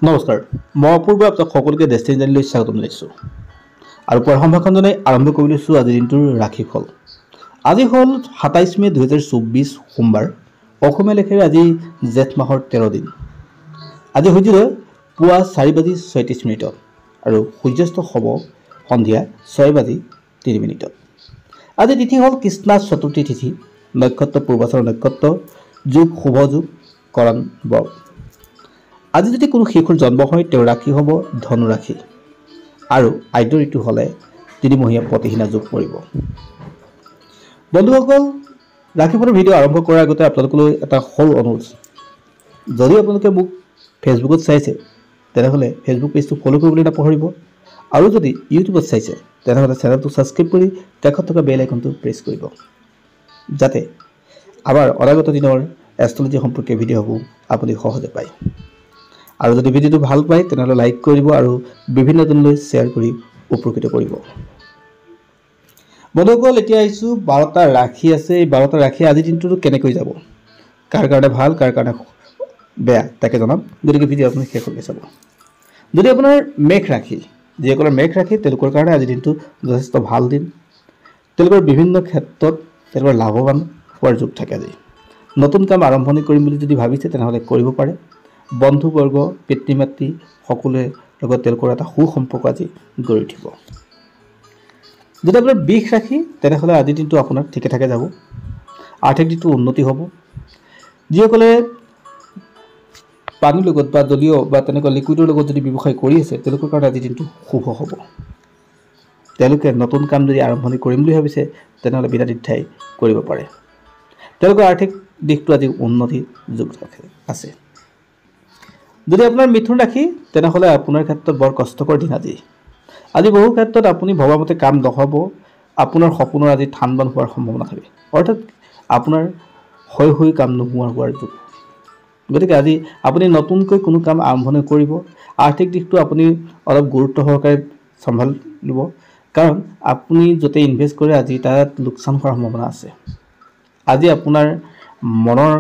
নমস্কাৰ মই অপূৰ্ব আপোনাক সকলোকে ডেষ্টিনি জাৰ্নিলৈ স্বাগতম জনাইছোঁ আৰু পুৱাৰ সম্ভাষণ জনাই আৰম্ভ কৰি লৈছোঁ আজিৰ দিনটোৰ ৰাশিফল। আজি হ'ল ২৭ মে ২০২৪ সোমবাৰ। অসমীয়া লেখাৰে আজি জেঠ মাহৰ ১৩ দিন। আজি সূৰ্যোদয় পুৱা ৪:৩৬ আৰু সূৰ্যাস্ত হ'ব সন্ধিয়া ৬:৩০। আজি তিথি হ'ল কৃষ্ণা চতুৰ্থী তিথি, নক্ষত্ৰ পূৰ্বাচৰ নক্ষত্ৰ, যোগ শুভ যোগ, কৰণ বক। আজি যদি কোনো শিশুৰ জন্ম হয় তেওঁৰ ৰাশি হ'ব ধনু ৰাশি আৰু আদ্য ঋতু হ'লে তিনিমহীয়া প্ৰতিহীনা যোগ পৰিব। বন্ধুসকল, ৰাশিফলৰ ভিডিঅ' আৰম্ভ কৰাৰ আগতে আপোনালোকলৈ এটা সৰু অনুৰোধ। যদি আপোনালোকে মোক ফেচবুকত চাইছে তেনেহ'লে ফেচবুক পেজটো ফ'ল' কৰিবলৈ নাপাহৰিব আৰু যদি ইউটিউবত চাইছে তেনেহ'লে চেনেলটো ছাবস্ক্ৰাইব কৰি কাষত থকা বেল আইকনটো প্ৰেছ কৰিব, যাতে আমাৰ অনাগত দিনৰ এষ্ট্ৰলজি সম্পৰ্কীয় ভিডিঅ'সমূহ আপুনি সহজে পায়। আৰু যদি ভিডিঅ'টো ভাল পায় তেনেহ'লে লাইক কৰিব আৰু বিভিন্নজনলৈ শ্বেয়াৰ কৰি উপকৃত কৰিব। বন্ধুসকল, এতিয়া আহিছোঁ ১২টা ৰাশি আছে। এই 12টা ৰাশি আজিৰ দিনটোতো কেনেকৈ যাব, কাৰ কাৰণে ভাল কাৰ কাৰণে বেয়া তাকে জনাম, গতিকে ভিডিঅ' আপুনি শেষলৈকে চাব। যদি আপোনাৰ মেঘ ৰাশি, যিসকলৰ মেঘ ৰাশি তেওঁলোকৰ কাৰণে আজিৰ দিনটো যথেষ্ট ভাল দিন। তেওঁলোকৰ বিভিন্ন ক্ষেত্ৰত তেওঁলোকৰ লাভৱান হোৱাৰ যোগ থাকে। আজি নতুন কাম আৰম্ভণি কৰিম বুলি যদি ভাবিছে তেনেহ'লে কৰিব পাৰে। বন্ধুবৰ্গ, পিতৃ মাতৃ সকলোৰে লগত তেওঁলোকৰ এটা সুসম্পৰ্ক আজি গঢ়ি উঠিব। যদি আপোনাৰ বৃষ ৰাশি তেনেহ'লে আজিৰ দিনটো আপোনাৰ ঠিকে ঠাকে যাব। আৰ্থিক দিশটো উন্নতি হ'ব। যিসকলে পানীৰ লগত বা জলীয় বা তেনেকুৱা লিকুইডৰ লগত যদি ব্যৱসায় কৰি আছে তেওঁলোকৰ কাৰণে আজিৰ দিনটো শুভ হ'ব। তেওঁলোকে নতুন কাম যদি আৰম্ভণি কৰিম বুলি ভাবিছে তেনেহ'লে বিনা দ্বিধাই কৰিব পাৰে। তেওঁলোকৰ আৰ্থিক দিশটো আজি উন্নতি যোগ আছে। যদি আপোনাৰ মিথুন ৰাশি তেনেহ'লে আপোনাৰ ক্ষেত্ৰত বৰ কষ্টকৰ দিন আজি। আজি বহু ক্ষেত্ৰত আপুনি ভবামতে কাম নহ'ব। আপোনাৰ সপোনৰ আজি থান বান হোৱাৰ সম্ভাৱনা থাকে, অৰ্থাৎ আপোনাৰ হৈ কাম হোৱাৰ যোগ। গতিকে আজি আপুনি নতুনকৈ কোনো কাম আৰম্ভণি কৰিব। আৰ্থিক দিশটো আপুনি অলপ গুৰুত্ব সহকাৰে চম্ভালিব, কাৰণ আপুনি য'তে ইনভেষ্ট কৰে আজি তাত লোকচান হোৱাৰ সম্ভাৱনা আছে। আজি আপোনাৰ মনৰ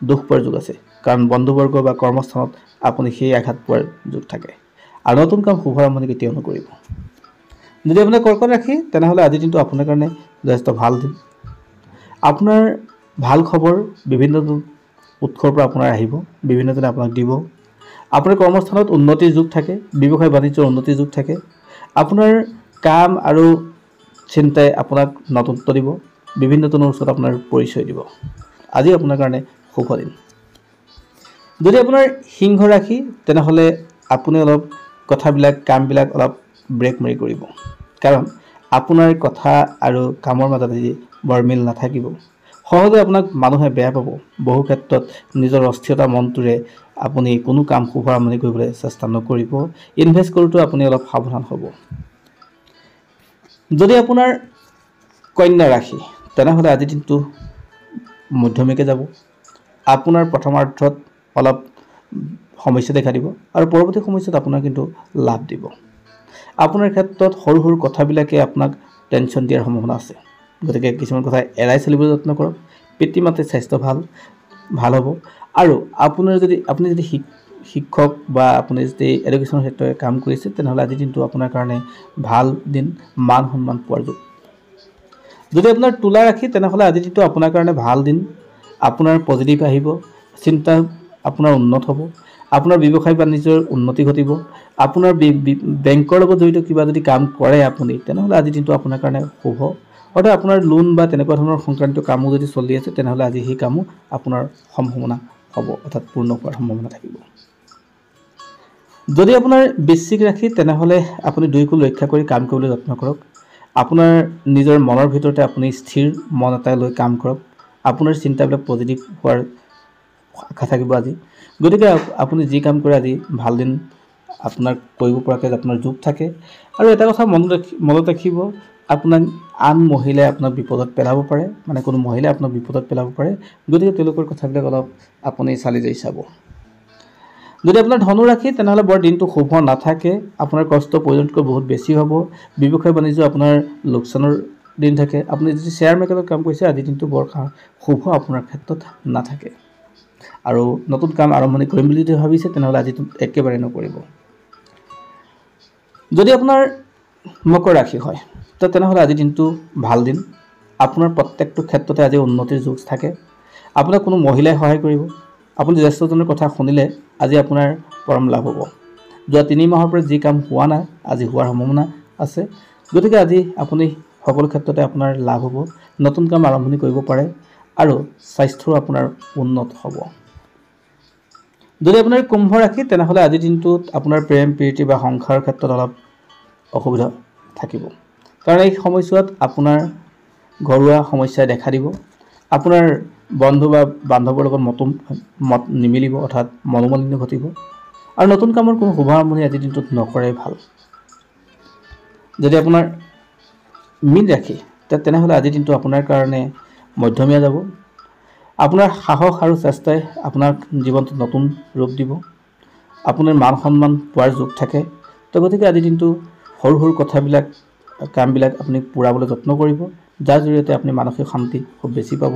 দুখ পোৱাৰ যোগ আছে, কাৰণ বন্ধুবৰ্গ বা কৰ্মস্থানত আপুনি সেই আঘাত পোৱাৰ যোগ থাকে আৰু নতুন কাম শুভ আৰম্ভণি কেতিয়াও নকৰিব। যদি আপোনাৰ কৰ্কট ৰাশি তেনেহ'লে আজিৰ দিনটো আপোনাৰ কাৰণে যথেষ্ট ভাল দিন। আপোনাৰ ভাল খবৰ বিভিন্ন উৎসৰ পৰা আপোনাৰ আহিব, বিভিন্নজনে আপোনাক দিব। আপোনাৰ কৰ্মস্থানত উন্নতিৰ যোগ থাকে, ব্যৱসায় বাণিজ্যৰ উন্নতিৰ যোগ থাকে। আপোনাৰ কাম আৰু চিন্তাই আপোনাক নতুনত্ব দিব, বিভিন্নজনৰ ওচৰত আপোনাৰ পৰিচয় দিব। আজি আপোনাৰ কাৰণে শুভ দিন। যদি আপোনাৰ সিংহ ৰাশি তেনেহ'লে আপুনি অলপ কথাবিলাক কামবিলাক অলপ ব্ৰেক মাৰি কৰিব, কাৰণ আপোনাৰ কথা আৰু কামৰ মাজত আজি বৰ মিল নাথাকিব। সহজে আপোনাক মানুহে বেয়া পাব। বহু ক্ষেত্ৰত নিজৰ অস্থিৰতা মনটোৰে আপুনি কোনো কাম শুভ আৰম্ভণি কৰিবলৈ চেষ্টা নকৰিব। ইনভেষ্ট কৰোঁতেও আপুনি অলপ সাৱধান হ'ব। যদি আপোনাৰ কন্যা ৰাশি তেনেহ'লে আজিৰ দিনটো মধ্যমীয়াকৈ যাব। আপোনাৰ প্ৰথমাৰ্ধত অলপ সমস্যা দেখা দিব আৰু পৰৱৰ্তী সময়ছোৱাত আপোনাৰ কিন্তু লাভ দিব। আপোনাৰ ক্ষেত্ৰত সৰু সৰু কথাবিলাকে আপোনাক টেনশ্যন দিয়াৰ সম্ভাৱনা আছে, গতিকে কিছুমান কথা এৰাই চলিবলৈ যত্ন কৰক। পিতৃ মাতৃৰ স্বাস্থ্য ভাল হ'ব আৰু আপুনি যদি শিক্ষক বা আপুনি যদি এডুকেশ্যনৰ ক্ষেত্ৰত কাম কৰিছে তেনেহ'লে আজিৰ দিনটো আপোনাৰ কাৰণে ভাল দিন, মান সন্মান পোৱাৰ যোগ। যদি আপোনাৰ তুলা ৰাশি তেনেহ'লে আজিৰ দিনটো আপোনাৰ কাৰণে ভাল দিন। আপোনাৰ পজিটিভ আহিব, চিন্তা আপোনাৰ উন্নত হ'ব, আপোনাৰ ব্যৱসায় বাণিজ্যৰ উন্নতি ঘটিব। আপোনাৰ বেংকৰ লগত জড়িত কিবা যদি কাম কৰে আপুনি তেনেহ'লে আজিৰ দিনটো আপোনাৰ কাৰণে শুভ। অৰ্থাৎ আপোনাৰ লোন বা তেনেকুৱা ধৰণৰ সংক্ৰান্ত কামো যদি চলি আছে তেনেহ'লে আজি সেই কামো আপোনাৰ সম্ভাৱনা হ'ব, অৰ্থাৎ পূৰ্ণ হোৱাৰ সম্ভাৱনা থাকিব। যদি আপোনাৰ বৃশ্চিক ৰাশি তেনেহ'লে আপুনি দুইকো ৰক্ষা কৰি কাম কৰিবলৈ যত্ন কৰক। আপোনাৰ নিজৰ মনৰ ভিতৰতে আপুনি স্থিৰ মন এটা লৈ কাম কৰক। আপোনাৰ চিন্তাবিলাক পজিটিভ হোৱাৰ আশা থাকিব আজি। গতিকে আপুনি যি কাম কৰে আজি ভাল দিন আপোনাৰ কৰিব পৰাকৈ আপোনাৰ যোগ থাকে। আৰু এটা কথা মনত ৰাখিব, আপোনাক আন মহিলাই আপোনাক বিপদত পেলাব পাৰে, মানে কোনো মহিলাই আপোনাক বিপদত পেলাব পাৰে। গতিকে তেওঁলোকৰ কথাবিলাক অলপ আপুনি চালি জাৰি চাব। যদি আপোনাৰ ধনু ৰাশি তেনেহ'লে বৰ দিনটো শুভ নাথাকে। আপোনাৰ কষ্ট প্ৰয়োজনতকৈ বহুত বেছি হ'ব। ব্যৱসায় বাণিজ্য আপোনাৰ লোকচানৰ দিন থাকে। আপুনি যদি শ্বেয়াৰ মাৰ্কেটত কাম কৰিছে আজিৰ দিনটো বৰ শুভ আপোনাৰ ক্ষেত্ৰত নাথাকে। আৰু নতুন কাম আৰম্ভণি কৰিম বুলি যদি ভাবিছে তেনেহ'লে আজি একেবাৰে নকৰিব। যদি আপোনাৰ মকৰ ৰাশি হয় তেনেহ'লে আজি দিনটো ভাল দিন। আপোনাৰ প্ৰত্যেকটো ক্ষেত্ৰতে আজি উন্নতিৰ যোগ থাকে। আপোনাক কোনো মহিলাই সহায় কৰিব। আপুনি জ্যেষ্ঠজনৰ কথা শুনিলে আজি আপোনাৰ পৰম লাভ হ'ব। যোৱা 3 মাহৰ পৰা যি কাম হোৱা নাই আজি হোৱাৰ সম্ভাৱনা আছে। গতিকে আজি আপুনি সকলো ক্ষেত্ৰতে আপোনাৰ লাভ হ'ব। নতুন কাম আৰম্ভণি কৰিব পাৰে আৰু স্বাস্থ্যও আপোনাৰ উন্নত হ'ব। যদি আপোনাৰ কুম্ভ ৰাশি তেনেহ'লে আজিৰ দিনটোত আপোনাৰ প্ৰেম প্ৰীতি বা সংসাৰৰ ক্ষেত্ৰত অলপ অসুবিধা থাকিব। কাৰণ এই সময়ছোৱাত আপোনাৰ ঘৰুৱা সমস্যাই দেখা দিব। আপোনাৰ বন্ধু বা বান্ধৱৰ লগত মত নিমিলিব, অৰ্থাৎ মনোমালিন্য ঘটিব। আৰু নতুন কামৰ কোনো শুভাৰম্ভণি আজিৰ দিনটোত নকৰাই ভাল। যদি আপোনাৰ মীন ৰাশি তেনেহ'লে আজিৰ দিনটো আপোনাৰ কাৰণে মধ্যমীয়া যাব। আপোনাৰ সাহস আৰু চেষ্টাই আপোনাক জীৱনটোত নতুন ৰূপ দিব। আপোনাৰ মান সন্মান পোৱাৰ যোগ থাকে। তো গতিকে আজিৰ দিনটো সৰু সৰু কামবিলাক আপুনি পূৰাবলৈ যত্ন কৰিব, যাৰ জৰিয়তে আপুনি মানসিক শান্তি খুব বেছি পাব।